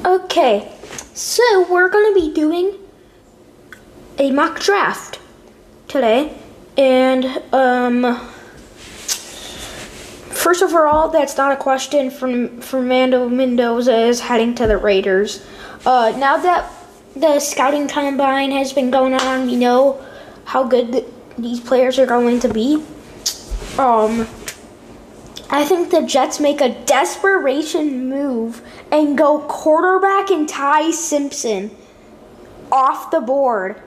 Okay, so we're going to be doing a mock draft today, and first of all, that's not a question. Fernando Mendoza is heading to the Raiders. Now that the scouting combine has been going on, we know how good these players are going to be. I think the Jets make a desperation move and go quarterback and Ty Simpson off the board.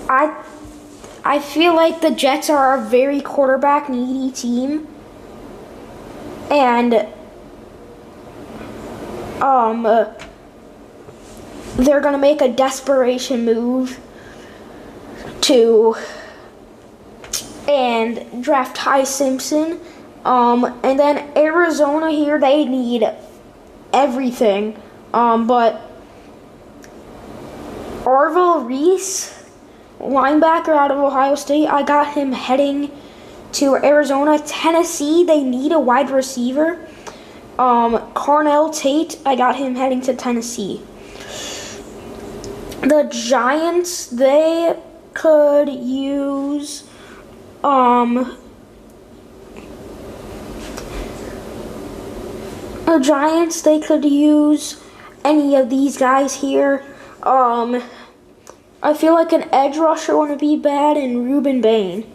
I feel like the Jets are a very quarterback needy team, and they're gonna make a desperation move and draft Ty Simpson. And then Arizona here, they need everything. But Arvil Reese, linebacker out of Ohio State, I got him heading to Arizona. Tennessee, they need a wide receiver. Carnell Tate, I got him heading to Tennessee. The Giants, they could use any of these guys here. I feel like an edge rusher wouldn't be bad, and Ruben Bain.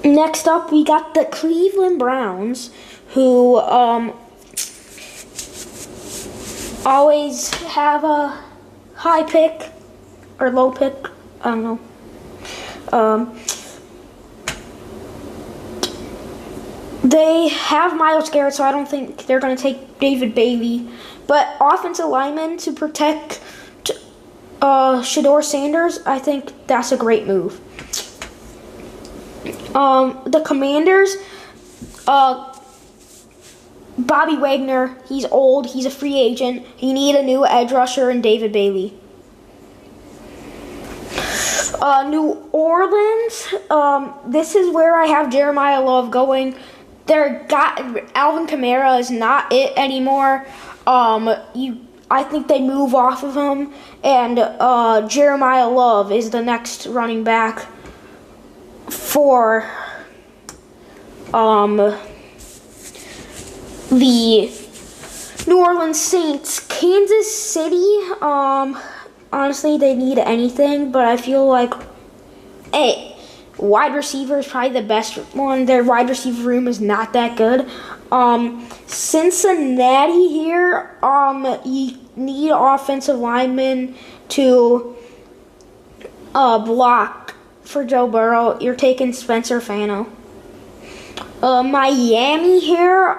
Next up, we got the Cleveland Browns, who always have a high pick or low pick. I don't know. They have Myles Garrett, so I don't think they're going to take David Bailey. But offensive lineman to protect Shedeur Sanders, I think that's a great move. The Commanders, Bobby Wagner, he's old, he's a free agent. You need a new edge rusher and David Bailey. New Orleans, this is where I have Jeremiah Love going. Alvin Kamara is not it anymore. I think they move off of him, and Jeremiah Love is the next running back for the New Orleans Saints. Kansas City, honestly, they need anything, but I feel like, wide receiver is probably the best one. Their wide receiver room is not that good. Cincinnati here, you need offensive linemen to block for Joe Burrow. You're taking Spencer Fano. Miami here,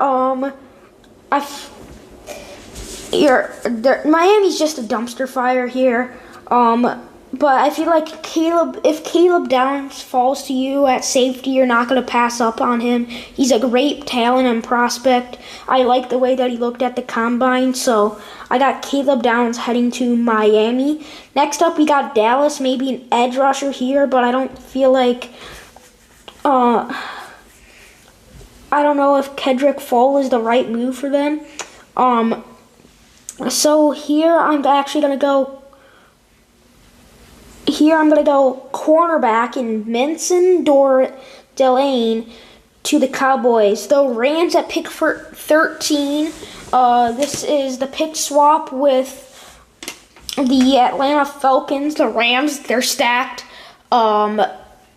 Miami's just a dumpster fire here. But I feel like if Caleb Downs falls to you at safety, you're not going to pass up on him. He's a great talent and prospect. I like the way that he looked at the combine, so I got Caleb Downs heading to Miami. Next up, we got Dallas, maybe an edge rusher here, but I don't feel like, I don't know if Kedrick Fall is the right move for them. So here I'm actually going to go cornerback in Menson Delane to the Cowboys. The Rams at pick for 13. This is the pick swap with the Atlanta Falcons. The Rams, they're stacked.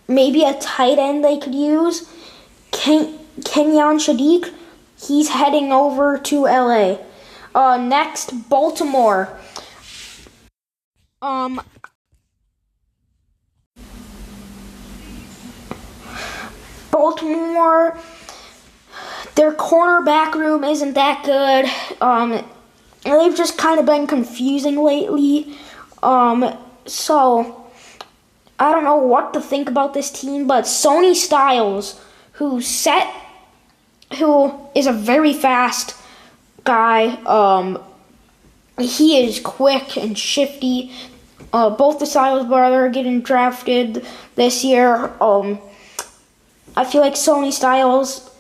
Maybe a tight end they could use. Kenyon Shadiq, he's heading over to LA. Next, Baltimore. Baltimore, their cornerback room isn't that good. They've just kind of been confusing lately. So I don't know what to think about this team, but Sonny Styles, who is a very fast guy. He is quick and shifty. Both the Styles brothers are getting drafted this year. I feel like Sonny Styles,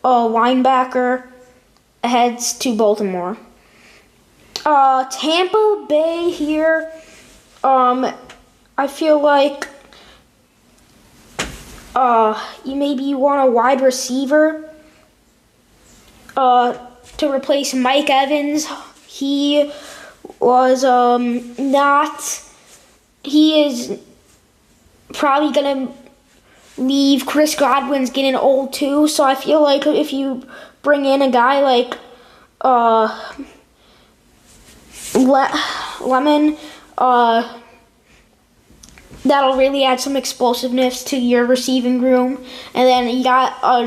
linebacker, heads to Baltimore. Tampa Bay here. I feel like you want a wide receiver to replace Mike Evans. He was he is probably gonna leave. Chris Godwin's getting old too, so I feel like if you bring in a guy like Lemon, that'll really add some explosiveness to your receiving room. And then you got a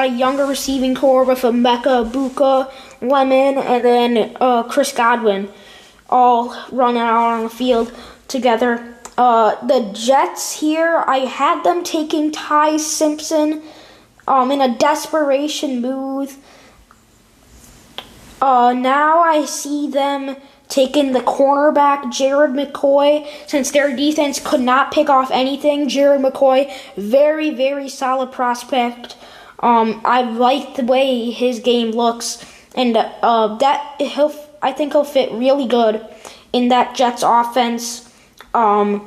younger receiving core with Emeka Egbuka, Lemon, and then Chris Godwin, all running out on the field together. The Jets here, I had them taking Ty Simpson in a desperation move. Now I see them taking the cornerback, Jared McCoy, since their defense could not pick off anything. Jared McCoy, very, very solid prospect. I like the way his game looks, and I think he'll fit really good in that Jets offense. The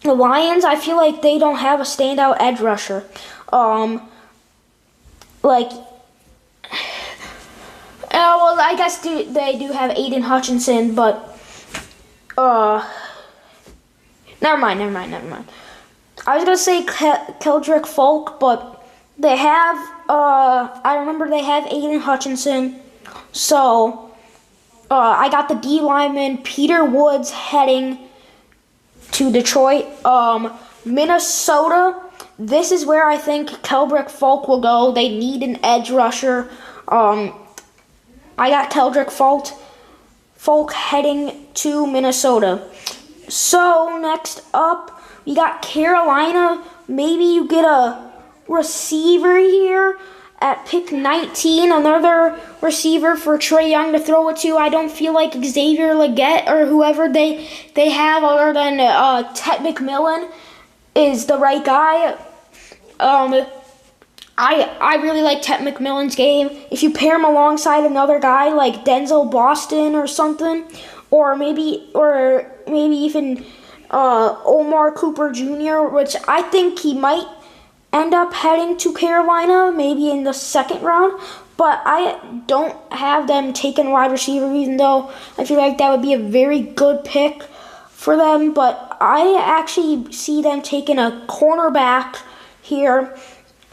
Lions, I feel like they don't have a standout edge rusher. Well, I guess they do have Aiden Hutchinson, but never mind. I was gonna say Keldrick Folk, but they have I remember they have Aiden Hutchinson, so I got the D lineman Peter Woods heading to Detroit. Minnesota, this is where I think Keldrick Folk will go. They need an edge rusher. I got Keldrick Folk heading to Minnesota. So next up, we got Carolina. Maybe you get a receiver here at pick 19, another receiver for Trae Young to throw it to. I don't feel like Xavier Legette or whoever they have other than Ted McMillan is the right guy. I really like Ted McMillan's game. If you pair him alongside another guy like Denzel Boston or something, or maybe even Omar Cooper Jr., which I think he might end up heading to Carolina, maybe in the second round. But I don't have them taking wide receiver, even though I feel like that would be a very good pick for them. But I actually see them taking a cornerback here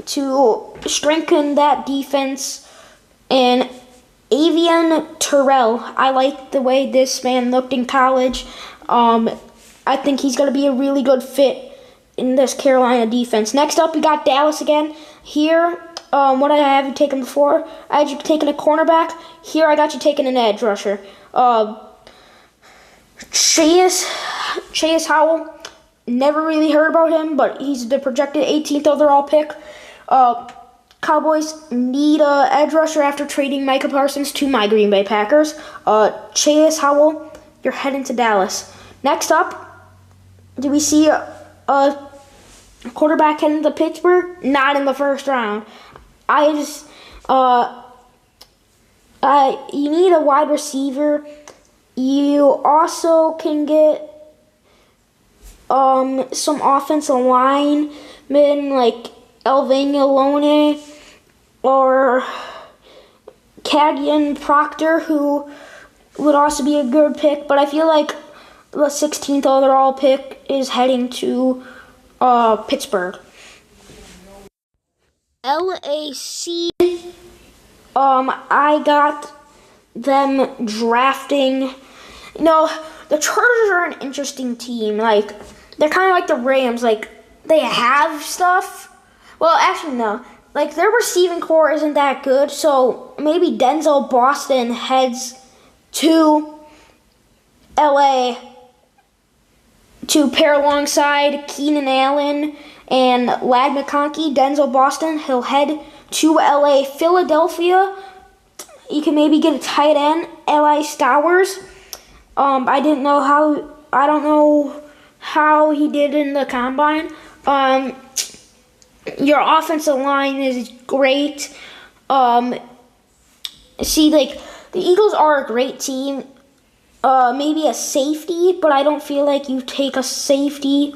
to strengthen that defense. And Avian Terrell, I like the way this man looked in college. I think he's going to be a really good fit in this Carolina defense. Next up, we got Dallas again. Here, what I have you taken before? I had you taking a cornerback. Here, I got you taking an edge rusher. Chase Howell, never really heard about him, but he's the projected 18th overall pick. Cowboys need a edge rusher after trading Micah Parsons to my Green Bay Packers. Chase Howell, you're heading to Dallas. Next up, do we see a quarterback heading to Pittsburgh? Not in the first round. You need a wide receiver. You also can get some offensive linemen like Elvin Alone or Cadian Proctor, who would also be a good pick. But I feel like the 16th overall pick is heading to Pittsburgh. LAC, I got them drafting. The Chargers are an interesting team. Like, they're kind of like the Rams. Like, they have stuff. Well, actually, no. Like, their receiving core isn't that good, so maybe Denzel Boston heads to LA to pair alongside Keenan Allen and Lad McConkey. Denzel Boston, he'll head to LA. Philadelphia, you can maybe get a tight end, Eli Stowers. I don't know how he did in the combine. Your offensive line is great. The Eagles are a great team. maybe a safety, but I don't feel like you take a safety.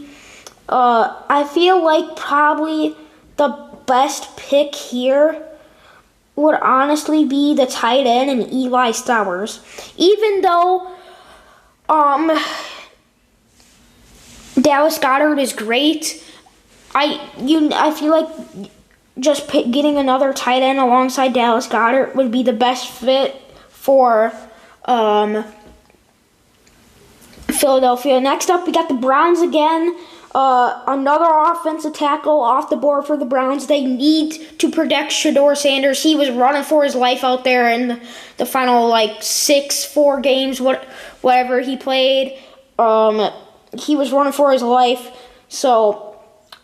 I feel like probably the best pick here would honestly be the tight end and Eli Stowers. Even though Dallas Goedert is great, I feel like just getting another tight end alongside Dallas Goedert would be the best fit for Philadelphia. Next up, we got the Browns again. Another offensive tackle off the board for the Browns. They need to protect Shedeur Sanders. He was running for his life out there in the final 4 games, whatever he played. He was running for his life. So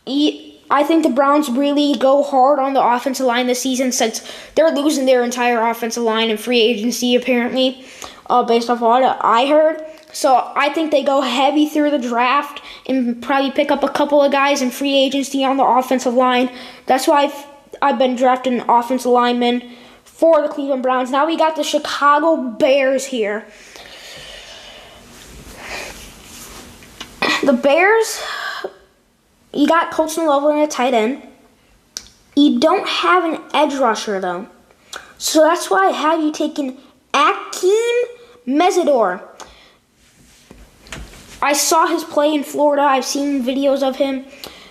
I think the Browns really go hard on the offensive line this season, since they're losing their entire offensive line in free agency apparently, based off what I heard. So I think they go heavy through the draft and probably pick up a couple of guys in free agency on the offensive line. That's why I've been drafting offensive linemen for the Cleveland Browns. Now we got the Chicago Bears here. The Bears, you got Colston Loveland at tight end. You don't have an edge rusher, though. So that's why I have you taking Akeem Mesidor. I saw his play in Florida. I've seen videos of him.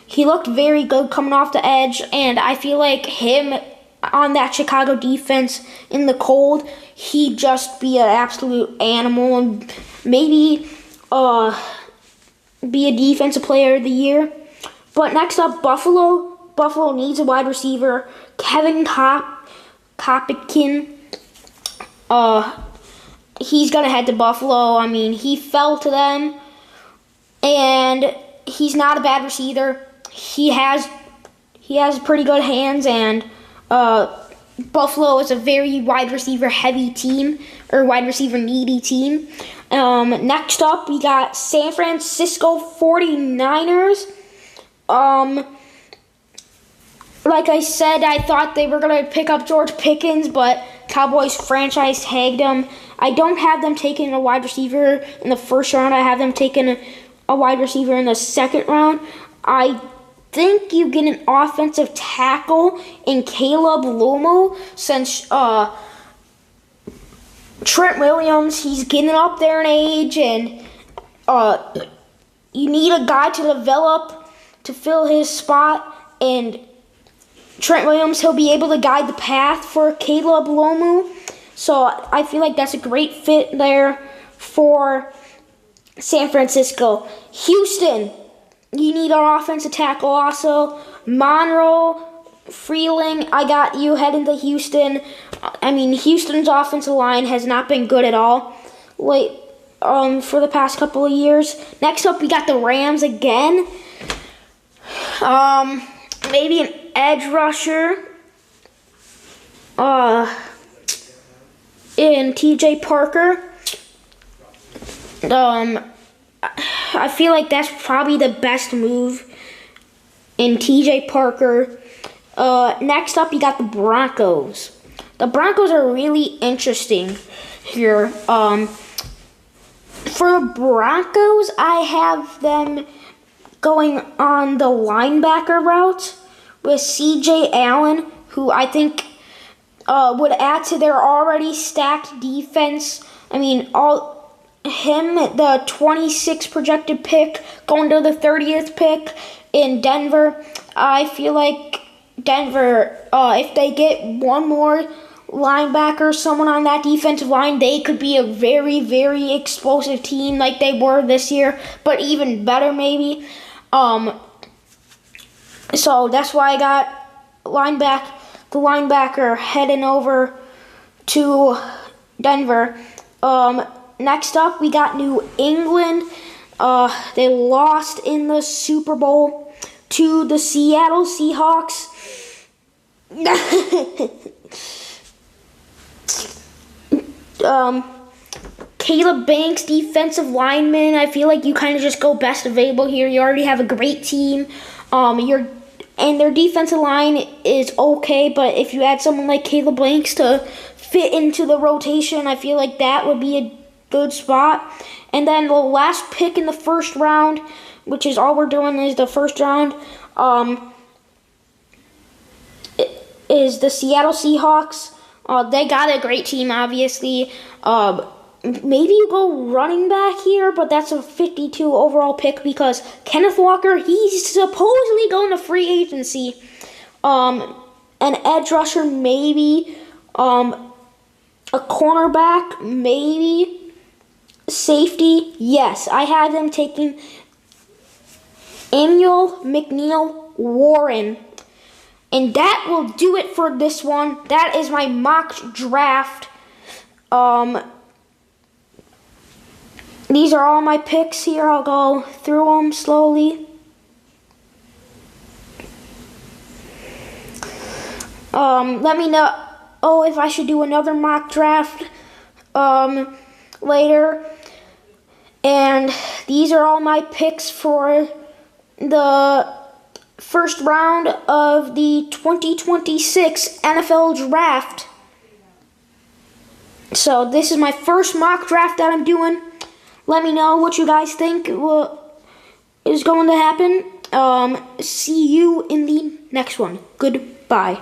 He looked very good coming off the edge, and I feel like him on that Chicago defense in the cold, he'd just be an absolute animal and maybe be a defensive player of the year. But next up, Buffalo. Buffalo needs a wide receiver. Kevin Kopitkin. He's going to head to Buffalo. I mean, he fell to them. And he's not a bad receiver. He has pretty good hands, and Buffalo is a very wide receiver heavy team, or wide receiver needy team. Next up, we got San Francisco 49ers. Like I said, I thought they were going to pick up George Pickens, but Cowboys franchise tagged him. I don't have them taking a wide receiver in the first round. I have them taking a wide receiver in the second round. I think you get an offensive tackle in Caleb Lumo, since Trent Williams, he's getting up there in age, and you need a guy to develop to fill his spot, and Trent Williams, he'll be able to guide the path for Caleb Lumo. So I feel like that's a great fit there for San Francisco. Houston, you need an offensive tackle also. Monroe, Freeling, I got you heading to Houston. I mean, Houston's offensive line has not been good at all for the past couple of years. Next up, we got the Rams again. Maybe an edge rusher. In TJ Parker. I feel like that's probably the best move in TJ Parker. Next up, you got the Broncos. The Broncos are really interesting here. For the Broncos, I have them going on the linebacker route with C.J. Allen, who I think would add to their already stacked defense. I mean, the 26th projected pick going to the 30th pick in Denver. I feel like Denver, if they get one more linebacker, someone on that defensive line, they could be a very, very explosive team like they were this year, but even better maybe. So that's why I got the linebacker heading over to Denver. Next up, we got New England. They lost in the Super Bowl to the Seattle Seahawks. Caleb Banks, defensive lineman. I feel like you kind of just go best available here. You already have a great team. And their defensive line is okay, but if you add someone like Caleb Banks to fit into the rotation, I feel like that would be good spot. And then the last pick in the first round, which is all we're doing is the first round, is the Seattle Seahawks. They got a great team, obviously. Maybe you go running back here, but that's a 52 overall pick because Kenneth Walker, he's supposedly going to free agency. An edge rusher, maybe. A cornerback, maybe. Safety, yes. I have them taking Emmanuel McNeill-Warren. And that will do it for this one. That is my mock draft. These are all my picks here. I'll go through them slowly. Let me know if I should do another mock draft later. And these are all my picks for the first round of the 2026 NFL Draft. So this is my first mock draft that I'm doing. Let me know what you guys think is going to happen. See you in the next one. Goodbye.